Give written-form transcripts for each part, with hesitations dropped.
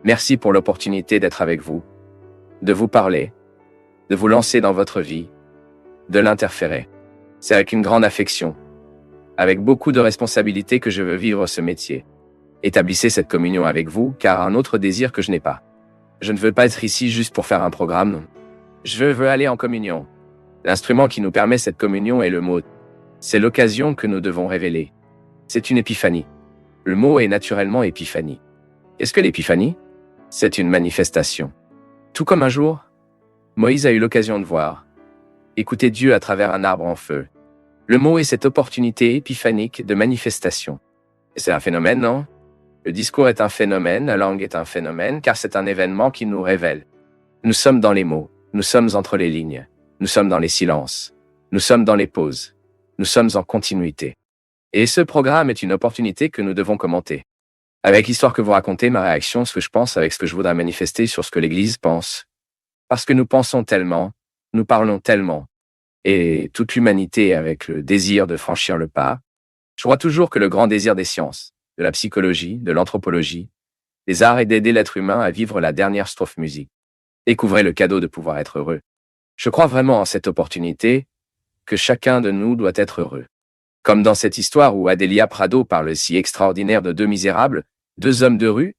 Merci pour l'opportunité d'être avec vous, de vous parler, de vous lancer dans votre vie, de l'interférer. C'est avec une grande affection, avec beaucoup de responsabilité que je veux vivre ce métier. Établissez cette communion avec vous, car un autre désir que je n'ai pas. Je ne veux pas être ici juste pour faire un programme. Je veux aller en communion. L'instrument qui nous permet cette communion est le mot. C'est l'occasion que nous devons révéler. C'est une épiphanie. Le mot est naturellement épiphanie. Qu'est-ce que l'épiphanie? C'est une manifestation. Tout comme un jour, Moïse a eu l'occasion de voir, écouter Dieu à travers un arbre en feu. Le mot est cette opportunité épiphanique de manifestation. C'est un phénomène, non? Le discours est un phénomène, la langue est un phénomène, car c'est un événement qui nous révèle. Nous sommes dans les mots, nous sommes entre les lignes, nous sommes dans les silences, nous sommes dans les pauses, nous sommes en continuité. Et ce programme est une opportunité que nous devons commenter. Avec l'histoire que vous racontez, ma réaction, ce que je pense avec ce que je voudrais manifester sur ce que l'Église pense. Parce que nous pensons tellement, nous parlons tellement, et toute l'humanité avec le désir de franchir le pas. Je crois toujours que le grand désir des sciences, de la psychologie, de l'anthropologie, des arts est d'aider l'être humain à vivre la dernière strophe musique. Découvrez le cadeau de pouvoir être heureux. Je crois vraiment en cette opportunité, que chacun de nous doit être heureux. Comme dans cette histoire où Adélia Prado parle si extraordinaire de deux misérables, deux hommes de rue,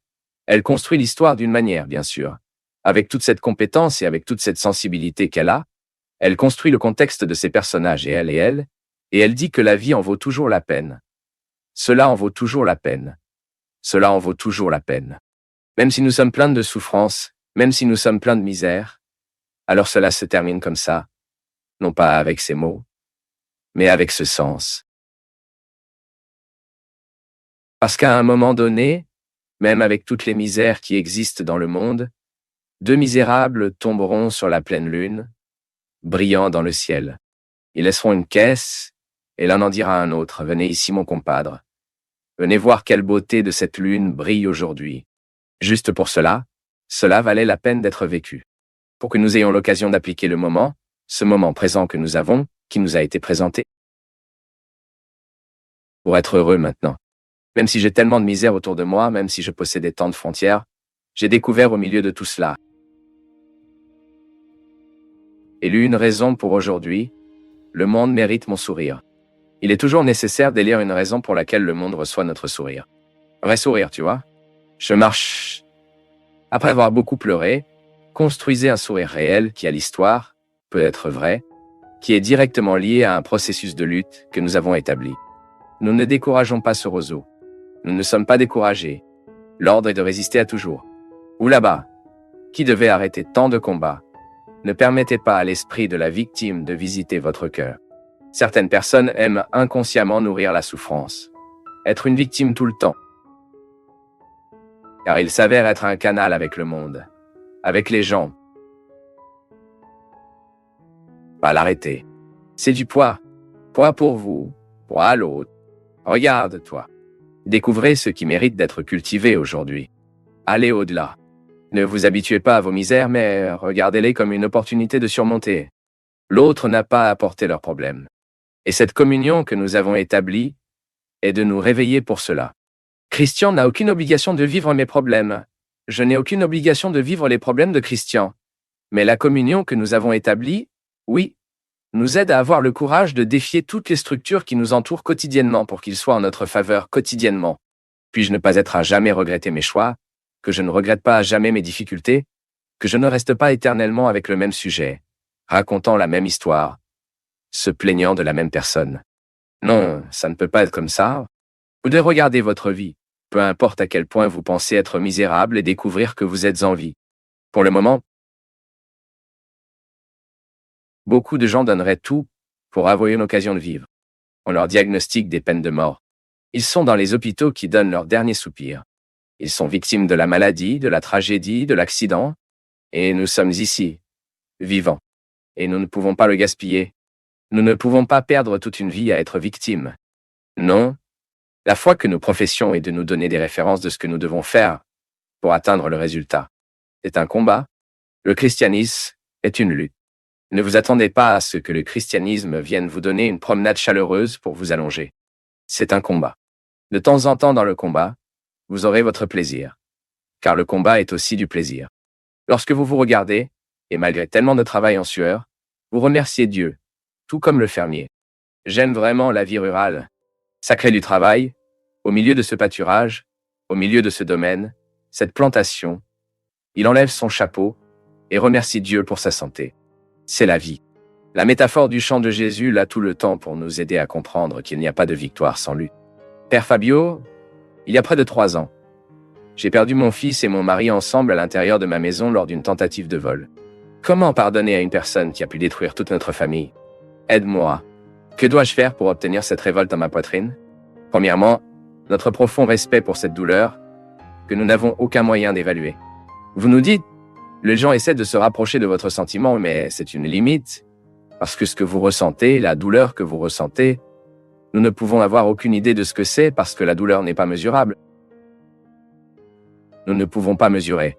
elle construit l'histoire d'une manière, bien sûr. Avec toute cette compétence et avec toute cette sensibilité qu'elle a, elle construit le contexte de ses personnages et elle dit que la vie en vaut toujours la peine. Cela en vaut toujours la peine. Cela en vaut toujours la peine. Même si nous sommes pleins de souffrances, même si nous sommes pleins de misère, alors cela se termine comme ça, non pas avec ces mots, mais avec ce sens. Parce qu'à un moment donné, même avec toutes les misères qui existent dans le monde, deux misérables tomberont sur la pleine lune, brillant dans le ciel. Ils laisseront une caisse, et l'un en dira à un autre, « Venez ici, mon compadre. Venez voir quelle beauté de cette lune brille aujourd'hui. » Juste pour cela, cela valait la peine d'être vécu. Pour que nous ayons l'occasion d'appliquer le moment, ce moment présent que nous avons, qui nous a été présenté. Pour être heureux maintenant. Même si j'ai tellement de misère autour de moi, même si je possédais tant de frontières, j'ai découvert au milieu de tout cela. Et une raison pour aujourd'hui, le monde mérite mon sourire. Il est toujours nécessaire d'élire une raison pour laquelle le monde reçoit notre sourire. Un vrai sourire, tu vois. Je marche. Après avoir beaucoup pleuré, construisez un sourire réel qui a l'histoire, peut être vrai, qui est directement lié à un processus de lutte que nous avons établi. Nous ne décourageons pas ce roseau. Nous ne sommes pas découragés. L'ordre est de résister à toujours. Ou là-bas, qui devait arrêter tant de combats? Ne permettez pas à l'esprit de la victime de visiter votre cœur. Certaines personnes aiment inconsciemment nourrir la souffrance. Être une victime tout le temps. Car il s'avère être un canal avec le monde, avec les gens. Pas l'arrêter. C'est du poids. Poids pour vous, poids à l'autre. Regarde-toi. Découvrez ce qui mérite d'être cultivé aujourd'hui. Allez au-delà. Ne vous habituez pas à vos misères, mais regardez-les comme une opportunité de surmonter. L'autre n'a pas à porter leurs problèmes. Et cette communion que nous avons établie est de nous réveiller pour cela. Christian n'a aucune obligation de vivre mes problèmes. Je n'ai aucune obligation de vivre les problèmes de Christian. Mais la communion que nous avons établie, oui, nous aide à avoir le courage de défier toutes les structures qui nous entourent quotidiennement pour qu'ils soient en notre faveur quotidiennement. Puis-je ne pas être à jamais regretter mes choix, que je ne regrette pas à jamais mes difficultés, que je ne reste pas éternellement avec le même sujet, racontant la même histoire, se plaignant de la même personne. Non, ça ne peut pas être comme ça. Vous devez regarder votre vie, peu importe à quel point vous pensez être misérable et découvrir que vous êtes en vie. Pour le moment, beaucoup de gens donneraient tout pour avoir une occasion de vivre. On leur diagnostique des peines de mort. Ils sont dans les hôpitaux qui donnent leur dernier soupir. Ils sont victimes de la maladie, de la tragédie, de l'accident, et nous sommes ici, vivants. Et nous ne pouvons pas le gaspiller. Nous ne pouvons pas perdre toute une vie à être victimes. Non, la foi que nous professions est de nous donner des références de ce que nous devons faire pour atteindre le résultat. C'est un combat. Le christianisme est une lutte. Ne vous attendez pas à ce que le christianisme vienne vous donner une promenade chaleureuse pour vous allonger. C'est un combat. De temps en temps dans le combat, vous aurez votre plaisir. car le combat est aussi du plaisir. Lorsque vous vous regardez, et malgré tellement de travail en sueur, vous remerciez Dieu, tout comme le fermier. J'aime vraiment la vie rurale. Ça crée du travail, au milieu de ce pâturage, au milieu de ce domaine, cette plantation. Il enlève son chapeau et remercie Dieu pour sa santé. C'est la vie. La métaphore du chant de Jésus l'a tout le temps pour nous aider à comprendre qu'il n'y a pas de victoire sans lutte. Père Fabio, il y a près de 3 ans, j'ai perdu mon fils et mon mari ensemble à l'intérieur de ma maison lors d'une tentative de vol. Comment pardonner à une personne qui a pu détruire toute notre famille? Aide-moi. Que dois-je faire pour obtenir cette révolte dans ma poitrine? Premièrement, notre profond respect pour cette douleur, que nous n'avons aucun moyen d'évaluer. Vous nous dites, les gens essaient de se rapprocher de votre sentiment, mais c'est une limite. Parce que ce que vous ressentez, la douleur que vous ressentez, nous ne pouvons avoir aucune idée de ce que c'est parce que la douleur n'est pas mesurable. Nous ne pouvons pas mesurer.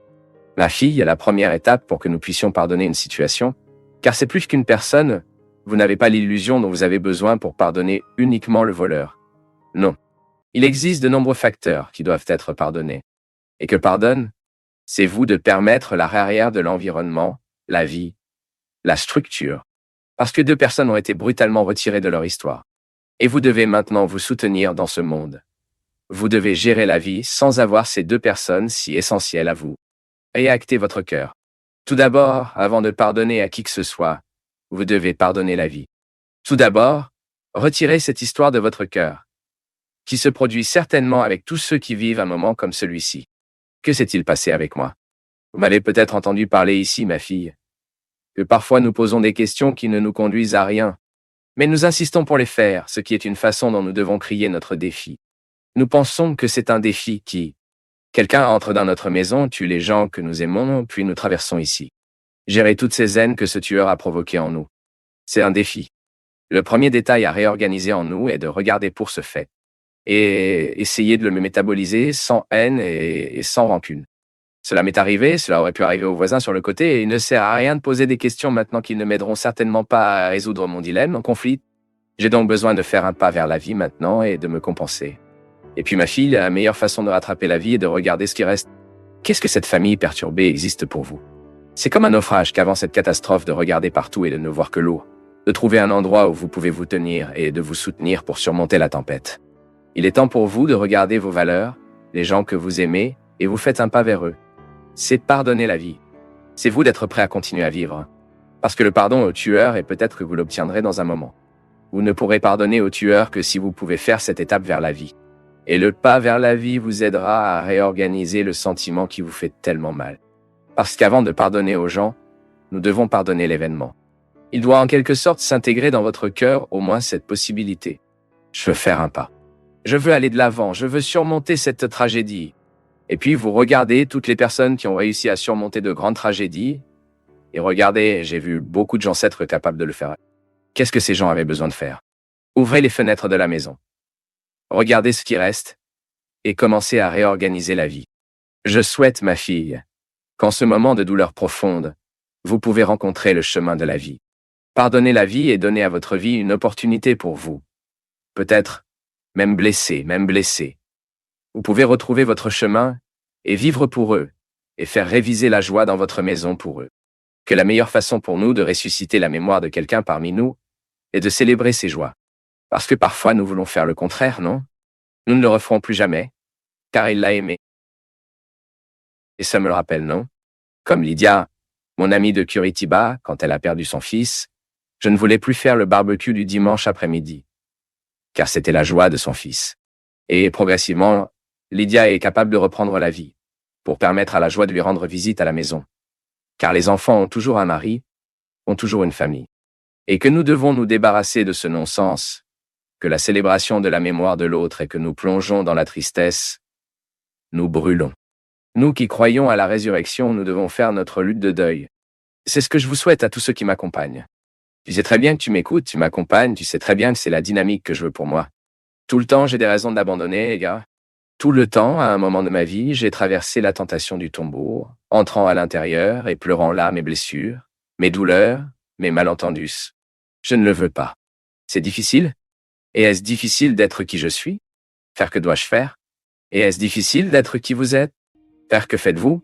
Ma fille est la première étape pour que nous puissions pardonner une situation, car c'est plus qu'une personne, vous n'avez pas l'illusion dont vous avez besoin pour pardonner uniquement le voleur. Non. Il existe de nombreux facteurs qui doivent être pardonnés. Et que pardonne? C'est vous de permettre la arrière de l'environnement, la vie, la structure. Parce que 2 personnes ont été brutalement retirées de leur histoire. Et vous devez maintenant vous soutenir dans ce monde. Vous devez gérer la vie sans avoir ces 2 personnes si essentielles à vous. Et actez votre cœur. Tout d'abord, avant de pardonner à qui que ce soit, vous devez pardonner la vie. Tout d'abord, retirez cette histoire de votre cœur, qui se produit certainement avec tous ceux qui vivent un moment comme celui-ci. Que s'est-il passé avec moi? Vous m'avez peut-être entendu parler ici, ma fille, que parfois nous posons des questions qui ne nous conduisent à rien, mais nous insistons pour les faire, ce qui est une façon dont nous devons crier notre défi. Nous pensons que c'est un défi qui, quelqu'un entre dans notre maison, tue les gens que nous aimons, puis nous traversons ici. Gérer toutes ces haines que ce tueur a provoquées en nous. C'est un défi. Le premier détail à réorganiser en nous est de regarder pour ce fait et essayer de le métaboliser sans haine et sans rancune. Cela m'est arrivé, cela aurait pu arriver aux voisins sur le côté, et il ne sert à rien de poser des questions maintenant qu'ils ne m'aideront certainement pas à résoudre mon dilemme, mon conflit. J'ai donc besoin de faire un pas vers la vie maintenant et de me compenser. Et puis ma fille, la meilleure façon de rattraper la vie est de regarder ce qui reste. Qu'est-ce que cette famille perturbée existe pour vous? C'est comme un naufrage qu'avant cette catastrophe de regarder partout et de ne voir que l'eau, de trouver un endroit où vous pouvez vous tenir et de vous soutenir pour surmonter la tempête. Il est temps pour vous de regarder vos valeurs, les gens que vous aimez, et vous faites un pas vers eux. C'est pardonner la vie. C'est vous d'être prêt à continuer à vivre. Parce que le pardon au tueur, et peut-être que vous l'obtiendrez dans un moment. Vous ne pourrez pardonner au tueur que si vous pouvez faire cette étape vers la vie. Et le pas vers la vie vous aidera à réorganiser le sentiment qui vous fait tellement mal. Parce qu'avant de pardonner aux gens, nous devons pardonner l'événement. Il doit en quelque sorte s'intégrer dans votre cœur au moins cette possibilité. Je veux faire un pas. Je veux aller de l'avant, je veux surmonter cette tragédie. Et puis vous regardez toutes les personnes qui ont réussi à surmonter de grandes tragédies, et regardez, j'ai vu beaucoup de gens être capables de le faire. Qu'est-ce que ces gens avaient besoin de faire? Ouvrez les fenêtres de la maison. Regardez ce qui reste, et commencez à réorganiser la vie. Je souhaite, ma fille, qu'en ce moment de douleur profonde, vous pouvez rencontrer le chemin de la vie. Pardonnez la vie et donnez à votre vie une opportunité pour vous. Peut-être, même blessé. Vous pouvez retrouver votre chemin et vivre pour eux, et faire réviser la joie dans votre maison pour eux. Que la meilleure façon pour nous de ressusciter la mémoire de quelqu'un parmi nous est de célébrer ses joies. Parce que parfois nous voulons faire le contraire, non? Nous ne le referons plus jamais, car il l'a aimé. Et ça me le rappelle, non? Comme Lydia, mon amie de Curitiba, quand elle a perdu son fils, je ne voulais plus faire le barbecue du dimanche après-midi, car c'était la joie de son fils. Et progressivement, Lydia est capable de reprendre la vie, pour permettre à la joie de lui rendre visite à la maison. Car les enfants ont toujours un mari, ont toujours une famille. Et que nous devons nous débarrasser de ce non-sens, que la célébration de la mémoire de l'autre et que nous plongeons dans la tristesse, nous brûlons. Nous qui croyons à la résurrection, nous devons faire notre lutte de deuil. C'est ce que je vous souhaite à tous ceux qui m'accompagnent. Tu sais très bien que tu m'écoutes, tu m'accompagnes, tu sais très bien que c'est la dynamique que je veux pour moi. Tout le temps, j'ai des raisons d'abandonner, les gars. Tout le temps, à un moment de ma vie, j'ai traversé la tentation du tombeau, entrant à l'intérieur et pleurant là mes blessures, mes douleurs, mes malentendus. Je ne le veux pas. C'est difficile? Et est-ce difficile d'être qui je suis? Faire que dois-je faire? Et est-ce difficile d'être qui vous êtes? Père, que faites-vous?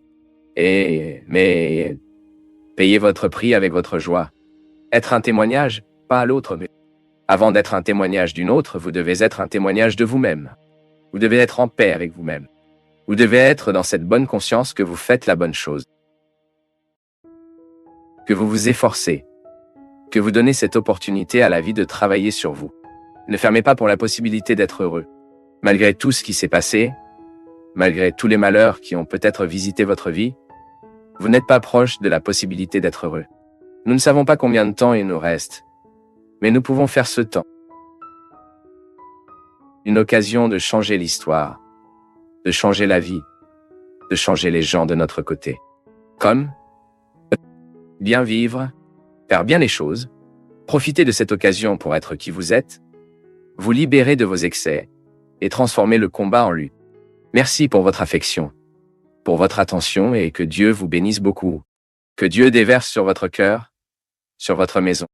Mais payez votre prix avec votre joie. Être un témoignage, pas à l'autre, mais avant d'être un témoignage d'une autre, vous devez être un témoignage de vous-même. Vous devez être en paix avec vous-même. Vous devez être dans cette bonne conscience que vous faites la bonne chose. Que vous vous efforcez. Que vous donnez cette opportunité à la vie de travailler sur vous. Ne fermez pas pour la possibilité d'être heureux. Malgré tout ce qui s'est passé, malgré tous les malheurs qui ont peut-être visité votre vie, vous n'êtes pas proche de la possibilité d'être heureux. Nous ne savons pas combien de temps il nous reste, mais nous pouvons faire ce temps. Une occasion de changer l'histoire, de changer la vie, de changer les gens de notre côté. Comme bien vivre, faire bien les choses, profiter de cette occasion pour être qui vous êtes, vous libérer de vos excès et transformer le combat en lutte. Merci pour votre affection, pour votre attention et que Dieu vous bénisse beaucoup. Que Dieu déverse sur votre cœur, sur votre maison,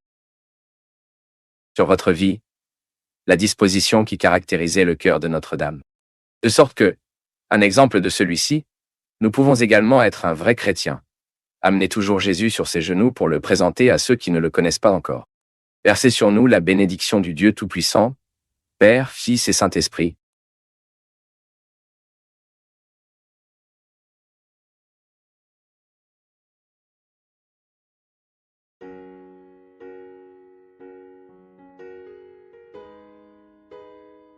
sur votre vie, la disposition qui caractérisait le cœur de Notre-Dame. De sorte que, un exemple de celui-ci, nous pouvons également être un vrai chrétien. Amenez toujours Jésus sur ses genoux pour le présenter à ceux qui ne le connaissent pas encore. Versez sur nous la bénédiction du Dieu Tout-Puissant, Père, Fils et Saint-Esprit.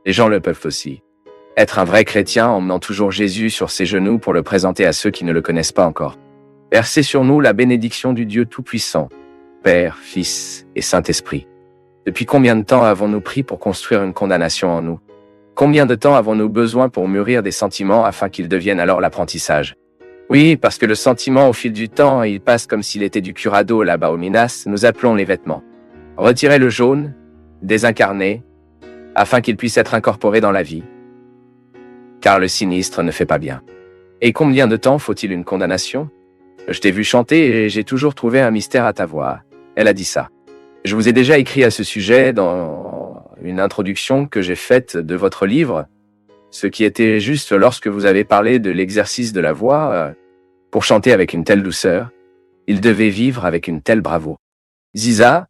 Les gens le peuvent aussi. Être un vrai chrétien en emmenant toujours Jésus sur ses genoux pour le présenter à ceux qui ne le connaissent pas encore. Versez sur nous la bénédiction du Dieu Tout-Puissant, Père, Fils et Saint-Esprit. Depuis combien de temps avons-nous pris pour construire une condamnation en nous? Combien de temps avons-nous besoin pour mûrir des sentiments afin qu'ils deviennent alors l'apprentissage? Oui, parce que le sentiment, au fil du temps, il passe comme s'il était du curado là-bas au Minas, nous appelons les vêtements. Retirez le jaune, désincarné, afin qu'il puisse être incorporé dans la vie. Car le sinistre ne fait pas bien. Et combien de temps faut-il une condamnation? Je t'ai vu chanter et j'ai toujours trouvé un mystère à ta voix. Elle a dit ça. Je vous ai déjà écrit à ce sujet dans une introduction que j'ai faite de votre livre, ce qui était juste lorsque vous avez parlé de l'exercice de la voix. Pour chanter avec une telle douceur, il devait vivre avec une telle bravoure. Ziza,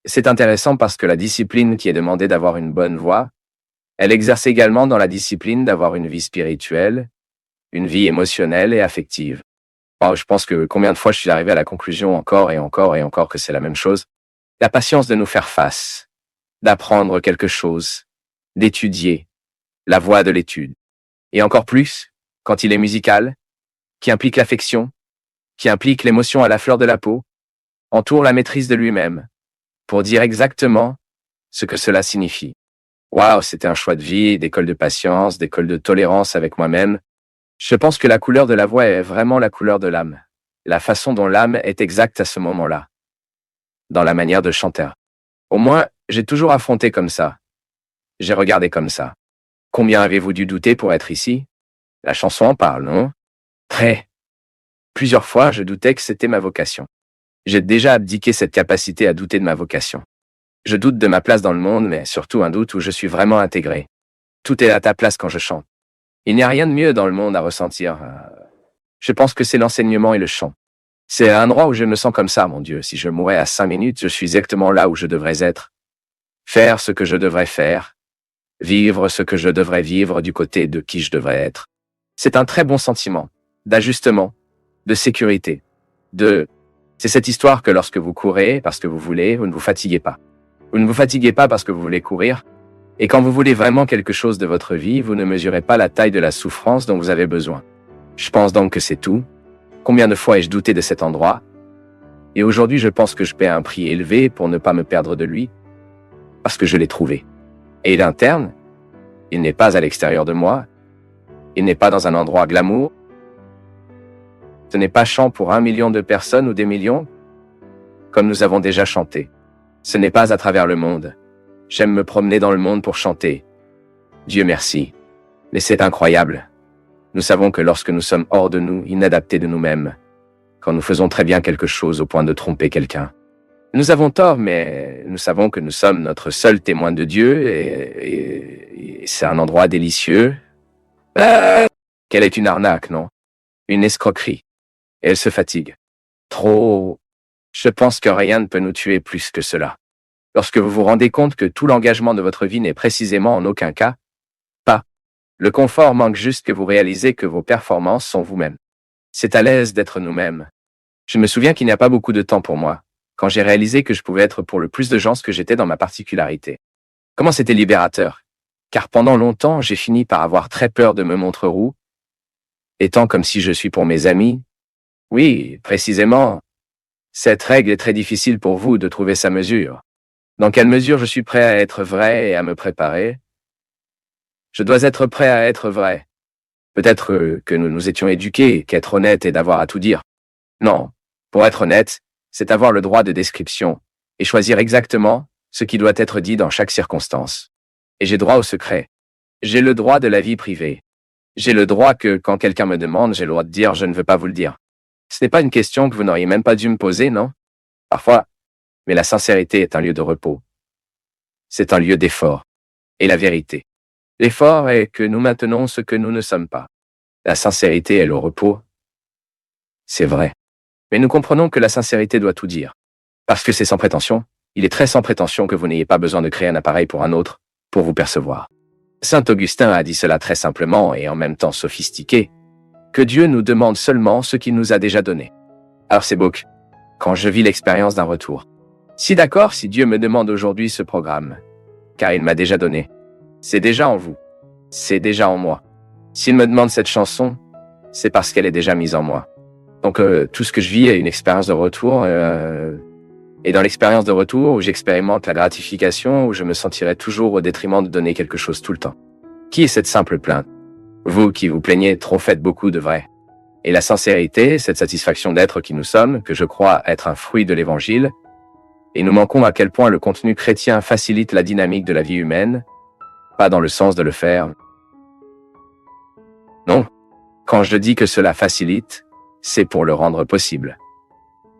c'est intéressant parce que la discipline qui est demandée d'avoir une bonne voix, elle exerce également dans la discipline d'avoir une vie spirituelle, une vie émotionnelle et affective. Oh, je pense que combien de fois je suis arrivé à la conclusion encore et encore et encore que c'est la même chose. La patience de nous faire face, d'apprendre quelque chose, d'étudier, la voie de l'étude. Et encore plus, quand il est musical, qui implique l'affection, qui implique l'émotion à la fleur de la peau, entoure la maîtrise de lui-même, pour dire exactement ce que cela signifie. Waouh, c'était un choix de vie, d'école de patience, d'école de tolérance avec moi-même. Je pense que la couleur de la voix est vraiment la couleur de l'âme. La façon dont l'âme est exacte à ce moment-là. Dans la manière de chanter. Au moins, j'ai toujours affronté comme ça. J'ai regardé comme ça. Combien avez-vous dû douter pour être ici? La chanson en parle, non? Très. Plusieurs fois, je doutais que c'était ma vocation. J'ai déjà abdiqué cette capacité à douter de ma vocation. Je doute de ma place dans le monde, mais surtout un doute où je suis vraiment intégré. Tout est à ta place quand je chante. Il n'y a rien de mieux dans le monde à ressentir. Je pense que c'est l'enseignement et le chant. C'est un endroit où je me sens comme ça, mon Dieu. Si je mourais à 5 minutes, je suis exactement là où je devrais être. Faire ce que je devrais faire. Vivre ce que je devrais vivre du côté de qui je devrais être. C'est un très bon sentiment. D'ajustement. De sécurité. C'est cette histoire que lorsque vous courez, parce que vous voulez, vous ne vous fatiguez pas. Vous ne vous fatiguez pas parce que vous voulez courir. Et quand vous voulez vraiment quelque chose de votre vie, vous ne mesurez pas la taille de la souffrance dont vous avez besoin. Je pense donc que c'est tout. Combien de fois ai-je douté de cet endroit? Et aujourd'hui, je pense que je paie un prix élevé pour ne pas me perdre de lui, parce que je l'ai trouvé. Et il est interne, il n'est pas à l'extérieur de moi, il n'est pas dans un endroit glamour. Ce n'est pas chant pour 1 million de personnes ou des millions, comme nous avons déjà chanté. Ce n'est pas à travers le monde. J'aime me promener dans le monde pour chanter. Dieu merci. Mais c'est incroyable. Nous savons que lorsque nous sommes hors de nous, inadaptés de nous-mêmes, quand nous faisons très bien quelque chose au point de tromper quelqu'un, nous avons tort, mais nous savons que nous sommes notre seul témoin de Dieu et c'est un endroit délicieux. Quelle est une arnaque, non? une escroquerie. Et elle se fatigue. Trop. Je pense que rien ne peut nous tuer plus que cela. Lorsque vous vous rendez compte que tout l'engagement de votre vie n'est précisément en aucun cas, pas. Le confort manque juste que vous réalisez que vos performances sont vous-même. C'est à l'aise d'être nous-mêmes. Je me souviens qu'il n'y a pas beaucoup de temps pour moi, quand j'ai réalisé que je pouvais être pour le plus de gens ce que j'étais dans ma particularité. Comment c'était libérateur. Car pendant longtemps, j'ai fini par avoir très peur de me montrer roux, étant comme si je suis pour mes amis. Oui, précisément. Cette règle est très difficile pour vous de trouver sa mesure. Dans quelle mesure je suis prêt à être vrai et à me préparer? Je dois être prêt à être vrai. Peut-être que nous nous étions éduqués qu'être honnête est d'avoir à tout dire. Non. Pour être honnête, c'est avoir le droit de description et choisir exactement ce qui doit être dit dans chaque circonstance. Et j'ai droit au secret. J'ai le droit de la vie privée. J'ai le droit que, quand quelqu'un me demande, j'ai le droit de dire « je ne veux pas vous le dire ». Ce n'est pas une question que vous n'auriez même pas dû me poser, non? Parfois, mais la sincérité est un lieu de repos. C'est un lieu d'effort. Et la vérité. L'effort est que nous maintenons ce que nous ne sommes pas. La sincérité est le repos. C'est vrai. Mais nous comprenons que la sincérité doit tout dire. Parce que c'est sans prétention. Il est très sans prétention que vous n'ayez pas besoin de créer un appareil pour un autre, pour vous percevoir. Saint Augustin a dit cela très simplement et en même temps sophistiqué, que Dieu nous demande seulement ce qu'il nous a déjà donné. Alors c'est beau quand je vis l'expérience d'un retour. Si d'accord, si Dieu me demande aujourd'hui ce programme, car il m'a déjà donné, c'est déjà en vous, c'est déjà en moi. S'il me demande cette chanson, c'est parce qu'elle est déjà mise en moi. Donc tout ce que je vis est une expérience de retour, et dans l'expérience de retour où j'expérimente la gratification, où je me sentirai toujours au détriment de donner quelque chose tout le temps. Qui est cette simple plainte? Vous qui vous plaignez trop faites beaucoup de vrai. Et la sincérité, cette satisfaction d'être qui nous sommes, que je crois être un fruit de l'Évangile, et nous manquons à quel point le contenu chrétien facilite la dynamique de la vie humaine, pas dans le sens de le faire. Non, quand je dis que cela facilite, c'est pour le rendre possible.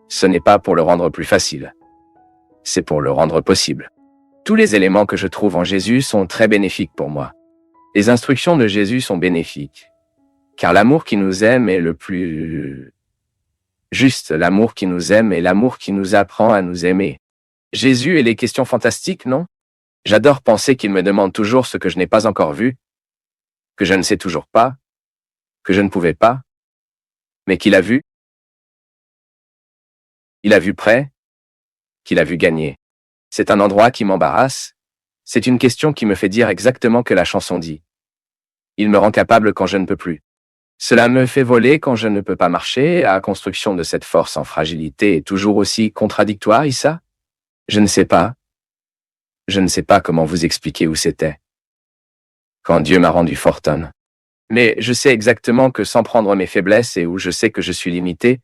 Ce n'est pas pour le rendre plus facile. C'est pour le rendre possible. Tous les éléments que je trouve en Jésus sont très bénéfiques pour moi. Les instructions de Jésus sont bénéfiques. Car l'amour qui nous aime est le plus juste. L'amour qui nous aime est l'amour qui nous apprend à nous aimer. Jésus et les questions fantastiques, non? J'adore penser qu'il me demande toujours ce que je n'ai pas encore vu, que je ne sais toujours pas, que je ne pouvais pas, mais qu'il a vu. Il a vu près, qu'il a vu gagner. C'est un endroit qui m'embarrasse. C'est une question qui me fait dire exactement que la chanson dit. Il me rend capable quand je ne peux plus. Cela me fait voler quand je ne peux pas marcher. La construction de cette force en fragilité est toujours aussi contradictoire, Issa? Je ne sais pas. Je ne sais pas comment vous expliquer où c'était. Quand Dieu m'a rendu fortune. Mais je sais exactement que sans prendre mes faiblesses et où je sais que je suis limité,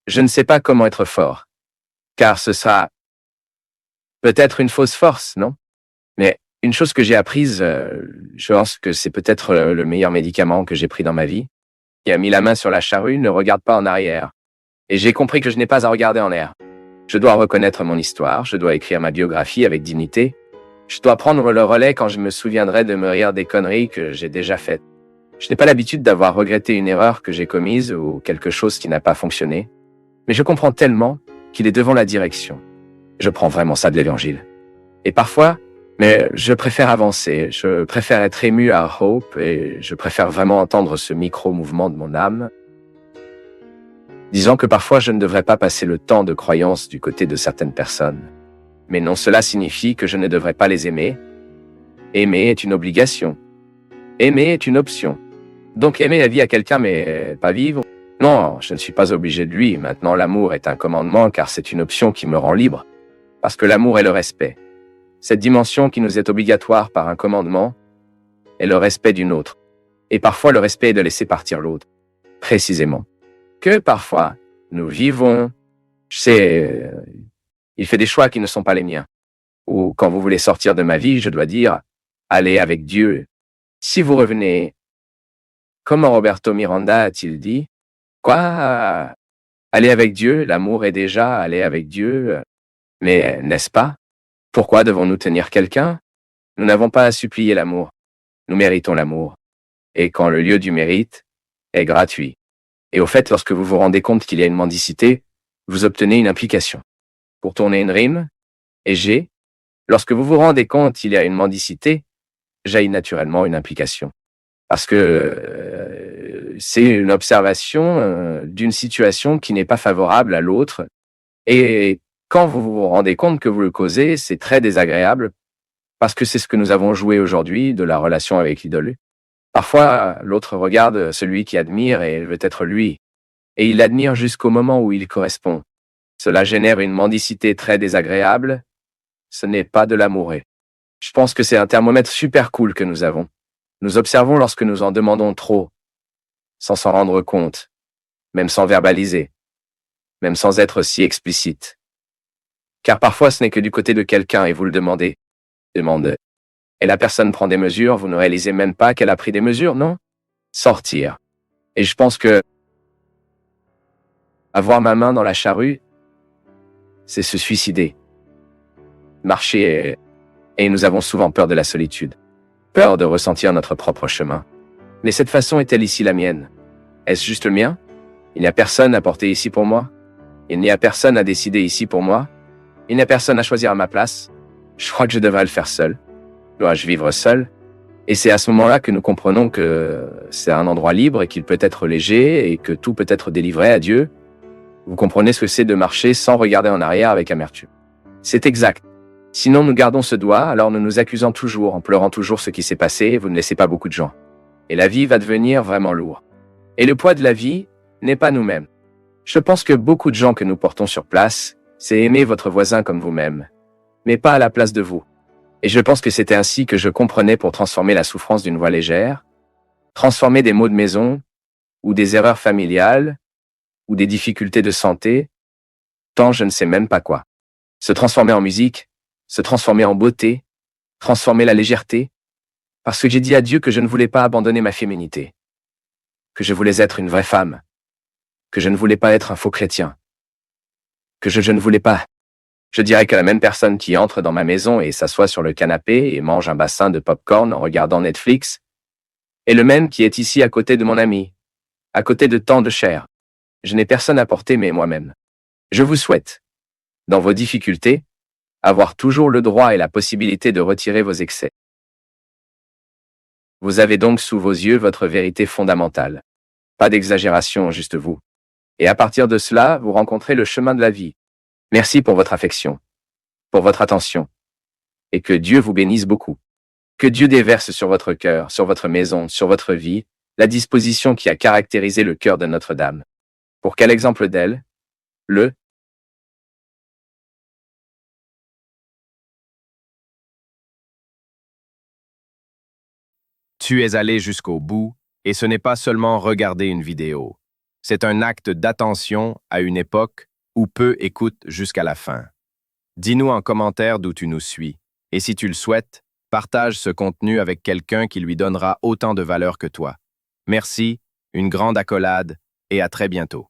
je ne sais pas comment être fort. Car ce sera peut-être une fausse force, non? Mais une chose que j'ai apprise, je pense que c'est peut-être le meilleur médicament que j'ai pris dans ma vie, qui a mis la main sur la charrue, ne regarde pas en arrière. Et j'ai compris que je n'ai pas à regarder en l'air. Je dois reconnaître mon histoire, je dois écrire ma biographie avec dignité. Je dois prendre le relais quand je me souviendrai de me rire des conneries que j'ai déjà faites. Je n'ai pas l'habitude d'avoir regretté une erreur que j'ai commise ou quelque chose qui n'a pas fonctionné. Mais je comprends tellement qu'il est devant la direction. Je prends vraiment ça de l'Évangile. Et parfois, mais je préfère avancer, je préfère être ému à Hope et je préfère vraiment entendre ce micro-mouvement de mon âme, disant que parfois je ne devrais pas passer le temps de croyance du côté de certaines personnes. Mais non, cela signifie que je ne devrais pas les aimer. Aimer est une obligation. Aimer est une option. Donc aimer la vie à quelqu'un mais pas vivre? Non, je ne suis pas obligé de lui. Maintenant, l'amour est un commandement car c'est une option qui me rend libre. Parce que l'amour est le respect. Cette dimension qui nous est obligatoire par un commandement est le respect d'une autre. Et parfois le respect est de laisser partir l'autre. Précisément. Que parfois, nous vivons, il fait des choix qui ne sont pas les miens. Ou quand vous voulez sortir de ma vie, je dois dire, allez avec Dieu. Si vous revenez, comment Roberto Miranda a-t-il dit? Quoi? Aller avec Dieu, l'amour est déjà aller avec Dieu. Mais n'est-ce pas? Pourquoi devons-nous tenir quelqu'un? Nous n'avons pas à supplier l'amour. Nous méritons l'amour. Et quand le lieu du mérite est gratuit. Et au fait, lorsque vous vous rendez compte qu'il y a une mendicité, vous obtenez une implication. Pour tourner une rime, et G, lorsque vous vous rendez compte qu'il y a une mendicité, jaillit naturellement une implication. Parce que c'est une observation d'une situation qui n'est pas favorable à l'autre. Et quand vous vous rendez compte que vous le causez, c'est très désagréable, parce que c'est ce que nous avons joué aujourd'hui de la relation avec l'idole. Parfois, l'autre regarde celui qui admire et veut être lui. Et il l'admire jusqu'au moment où il correspond. Cela génère une mendicité très désagréable. Ce n'est pas de l'amour. Je pense que c'est un thermomètre super cool que nous avons. Nous observons lorsque nous en demandons trop, sans s'en rendre compte, même sans verbaliser, même sans être si explicite. Car parfois ce n'est que du côté de quelqu'un et vous le demandez. Demande. Et la personne prend des mesures, vous ne réalisez même pas qu'elle a pris des mesures, non? Sortir. Et je pense que avoir ma main dans la charrue, c'est se suicider. Marcher et nous avons souvent peur de la solitude. Peur de ressentir notre propre chemin. Mais cette façon est-elle ici la mienne? Est-ce juste le mien? Il n'y a personne à porter ici pour moi? Il n'y a personne à décider ici pour moi? Il n'y a personne à choisir à ma place? Je crois que je devrais le faire seul. Dois-je vivre seul? Et c'est à ce moment-là que nous comprenons que c'est un endroit libre et qu'il peut être léger et que tout peut être délivré à Dieu. Vous comprenez ce que c'est de marcher sans regarder en arrière avec amertume. C'est exact. Sinon nous gardons ce doigt, alors nous nous accusons toujours, en pleurant toujours ce qui s'est passé, et vous ne laissez pas beaucoup de gens. Et la vie va devenir vraiment lourde. Et le poids de la vie n'est pas nous-mêmes. Je pense que beaucoup de gens que nous portons sur place, c'est aimer votre voisin comme vous-même, mais pas à la place de vous. Et je pense que c'était ainsi que je comprenais pour transformer la souffrance d'une voix légère, transformer des maux de maison, ou des erreurs familiales, ou des difficultés de santé, tant je ne sais même pas quoi. Se transformer en musique, se transformer en beauté, transformer la légèreté, parce que j'ai dit à Dieu que je ne voulais pas abandonner ma féminité, que je voulais être une vraie femme, que je ne voulais pas être un faux chrétien, que je ne voulais pas. Je dirais que la même personne qui entre dans ma maison et s'assoit sur le canapé et mange un bassin de pop-corn en regardant Netflix est le même qui est ici à côté de mon ami, à côté de tant de chair. Je n'ai personne à porter mais moi-même. Je vous souhaite, dans vos difficultés, avoir toujours le droit et la possibilité de retirer vos excès. Vous avez donc sous vos yeux votre vérité fondamentale. Pas d'exagération, juste vous. Et à partir de cela, vous rencontrez le chemin de la vie. Merci pour votre affection, pour votre attention, et que Dieu vous bénisse beaucoup. Que Dieu déverse sur votre cœur, sur votre maison, sur votre vie, la disposition qui a caractérisé le cœur de Notre-Dame. Pour quel exemple d'elle? Tu es allé jusqu'au bout, et ce n'est pas seulement regarder une vidéo. C'est un acte d'attention à une époque où peu écoutent jusqu'à la fin. Dis-nous en commentaire d'où tu nous suis, et si tu le souhaites, partage ce contenu avec quelqu'un qui lui donnera autant de valeur que toi. Merci, une grande accolade, et à très bientôt.